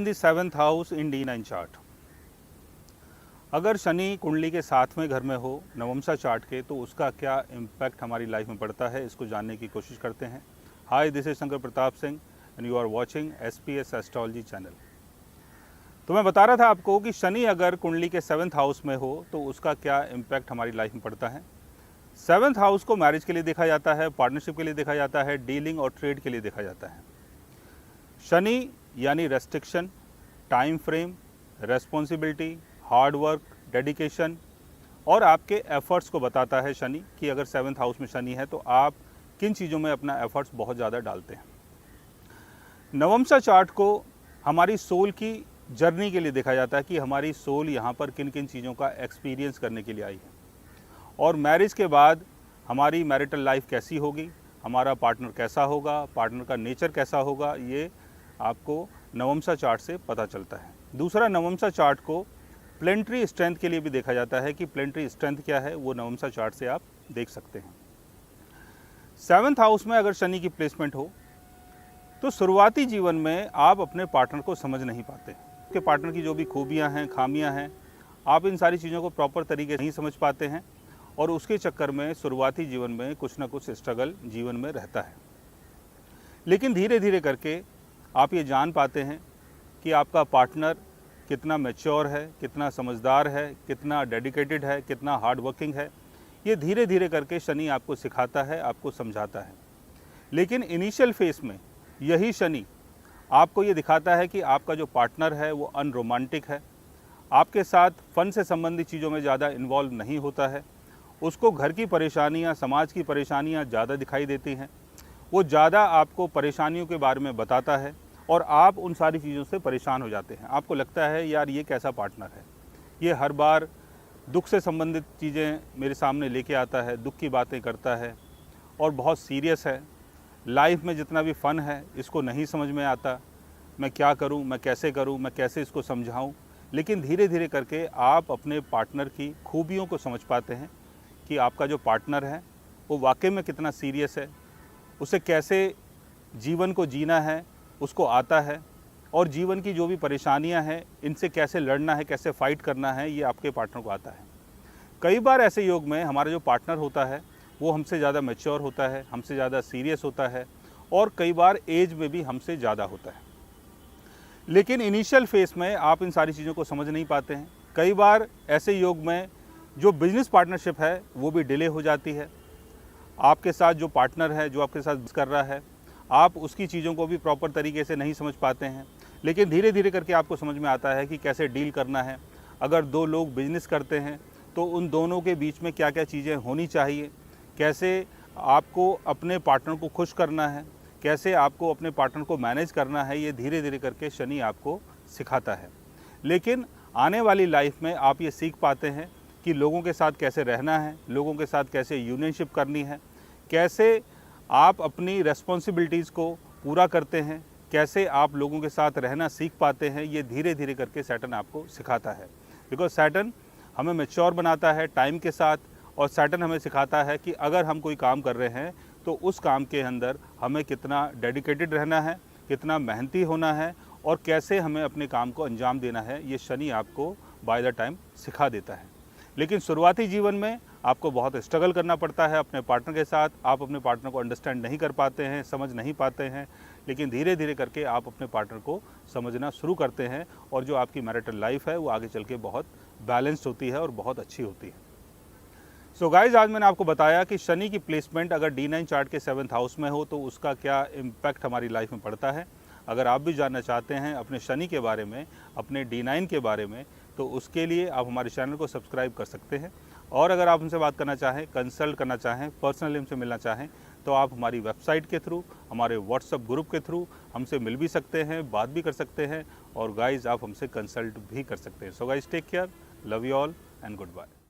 In the 7th house in D9 chart. अगर शनि कुंडली के 7वें घर में हो नवमसा चार्ट के, तो उसका क्या इम्पैक्ट हमारी लाइफ में पड़ता है, इसको जानने की कोशिश करते हैं। Hi, this is Shankar Pratap Singh and you are watching SPS astrology channel. तो मैं बता रहा था आपको कि शनि अगर कुंडली के 7th हाउस में हो तो उसका क्या इम्पैक्ट हमारी लाइफ में पड़ता है। 7th हाउस को मैरिज के लिए देखा जाता है, पार्टनरशिप के लिए देखा जाता है, डीलिंग और ट्रेड के लिए देखा जाता है। शनि यानी restriction, time frame, responsibility, hard work, dedication और आपके एफर्ट्स को बताता है शनि कि अगर 7th हाउस में शनि है तो आप किन चीज़ों में अपना एफर्ट्स बहुत ज़्यादा डालते हैं। नवमसा चार्ट को हमारी सोल की जर्नी के लिए देखा जाता है कि हमारी सोल यहाँ पर किन किन चीज़ों का एक्सपीरियंस करने के लिए आई है, और मैरिज के बाद हमारी मैरिटल लाइफ कैसी होगी, हमारा पार्टनर कैसा होगा, पार्टनर का नेचर कैसा होगा, ये आपको नवमसा चार्ट से पता चलता है। दूसरा, नवमसा चार्ट को प्लेनेटरी स्ट्रेंथ के लिए भी देखा जाता है कि प्लेनेटरी स्ट्रेंथ क्या है, वो नवमसा चार्ट से आप देख सकते हैं। 7th हाउस में अगर शनि की प्लेसमेंट हो तो शुरुआती जीवन में आप अपने पार्टनर को समझ नहीं पाते। आपके पार्टनर की जो भी खूबियां हैं, खामियां हैं, आप इन सारी चीज़ों को प्रॉपर तरीके से नहीं समझ पाते हैं और उसके चक्कर में शुरुआती जीवन में कुछ ना कुछ स्ट्रगल जीवन में रहता है। लेकिन धीरे धीरे करके आप ये जान पाते हैं कि आपका पार्टनर कितना मैच्योर है, कितना समझदार है, कितना डेडिकेटेड है, कितना हार्ड वर्किंग है। ये धीरे धीरे करके शनि आपको सिखाता है, आपको समझाता है। लेकिन इनिशियल फेस में यही शनि आपको ये दिखाता है कि आपका जो पार्टनर है वो अनरोमांटिक है, आपके साथ फन से संबंधित चीज़ों में ज़्यादा इन्वॉल्व नहीं होता है, उसको घर की परेशानियाँ, समाज की परेशानियाँ ज़्यादा दिखाई देती हैं, वो ज़्यादा आपको परेशानियों के बारे में बताता है और आप उन सारी चीज़ों से परेशान हो जाते हैं। आपको लगता है यार ये कैसा पार्टनर है, ये हर बार दुख से संबंधित चीज़ें मेरे सामने लेके आता है, दुख की बातें करता है और बहुत सीरियस है। लाइफ में जितना भी फ़न है इसको नहीं समझ में आता, मैं क्या करूं, मैं कैसे इसको समझाऊं। लेकिन धीरे धीरे करके आप अपने पार्टनर की खूबियों को समझ पाते हैं कि आपका जो पार्टनर है वो वाकई में कितना सीरियस है, उसे कैसे जीवन को जीना है उसको आता है, और जीवन की जो भी परेशानियां हैं इनसे कैसे लड़ना है, कैसे फ़ाइट करना है, ये आपके पार्टनर को आता है। कई बार ऐसे योग में हमारा जो पार्टनर होता है वो हमसे ज़्यादा मैच्योर होता है, हमसे ज़्यादा सीरियस होता है और कई बार एज में भी हमसे ज़्यादा होता है। लेकिन इनिशियल फेस में आप इन सारी चीज़ों को समझ नहीं पाते हैं। कई बार ऐसे योग में जो बिजनेस पार्टनरशिप है वो भी डिले हो जाती है। आपके साथ जो पार्टनर है, जो आपके साथ कर रहा है, आप उसकी चीज़ों को भी प्रॉपर तरीके से नहीं समझ पाते हैं। लेकिन धीरे धीरे करके आपको समझ में आता है कि कैसे डील करना है। अगर दो लोग बिजनेस करते हैं तो उन दोनों के बीच में क्या क्या चीज़ें होनी चाहिए, कैसे आपको अपने पार्टनर को खुश करना है, कैसे आपको अपने पार्टनर को मैनेज करना है, ये धीरे धीरे करके शनि आपको सिखाता है। लेकिन आने वाली लाइफ में आप ये सीख पाते हैं कि लोगों के साथ कैसे रहना है, लोगों के साथ कैसे यूनियनशिप करनी है, कैसे आप अपनी रेस्पॉन्सिबिलिटीज़ को पूरा करते हैं, कैसे आप लोगों के साथ रहना सीख पाते हैं। ये धीरे धीरे करके सैटर्न आपको सिखाता है। बिकॉज सैटर्न हमें मैच्योर बनाता है टाइम के साथ, और सैटर्न हमें सिखाता है कि अगर हम कोई काम कर रहे हैं तो उस काम के अंदर हमें कितना डेडिकेटेड रहना है, कितना मेहनती होना है और कैसे हमें अपने काम को अंजाम देना है। ये शनि आपको बाय द टाइम सिखा देता है। लेकिन शुरुआती जीवन में आपको बहुत स्ट्रगल करना पड़ता है अपने पार्टनर के साथ। आप अपने पार्टनर को अंडरस्टैंड नहीं कर पाते हैं, समझ नहीं पाते हैं, लेकिन धीरे धीरे करके आप अपने पार्टनर को समझना शुरू करते हैं और जो आपकी मैरिटल लाइफ है वो आगे चल के बहुत बैलेंस्ड होती है और बहुत अच्छी होती है। सो गाइज, आज मैंने आपको बताया कि शनि की प्लेसमेंट अगर D9 चार्ट के 7th हाउस में हो तो उसका क्या इम्पैक्ट हमारी लाइफ में पड़ता है। अगर आप भी जानना चाहते हैं अपने शनि के बारे में, अपने D9 के बारे में, तो उसके लिए आप हमारे चैनल को सब्सक्राइब कर सकते हैं। और अगर आप हमसे बात करना चाहें, कंसल्ट करना चाहें, पर्सनली हमसे मिलना चाहें, तो आप हमारी वेबसाइट के थ्रू, हमारे व्हाट्सएप ग्रुप के थ्रू हमसे मिल भी सकते हैं, बात भी कर सकते हैं, और गाइज आप हमसे कंसल्ट भी कर सकते हैं। So guys, take care, love you all and good bye.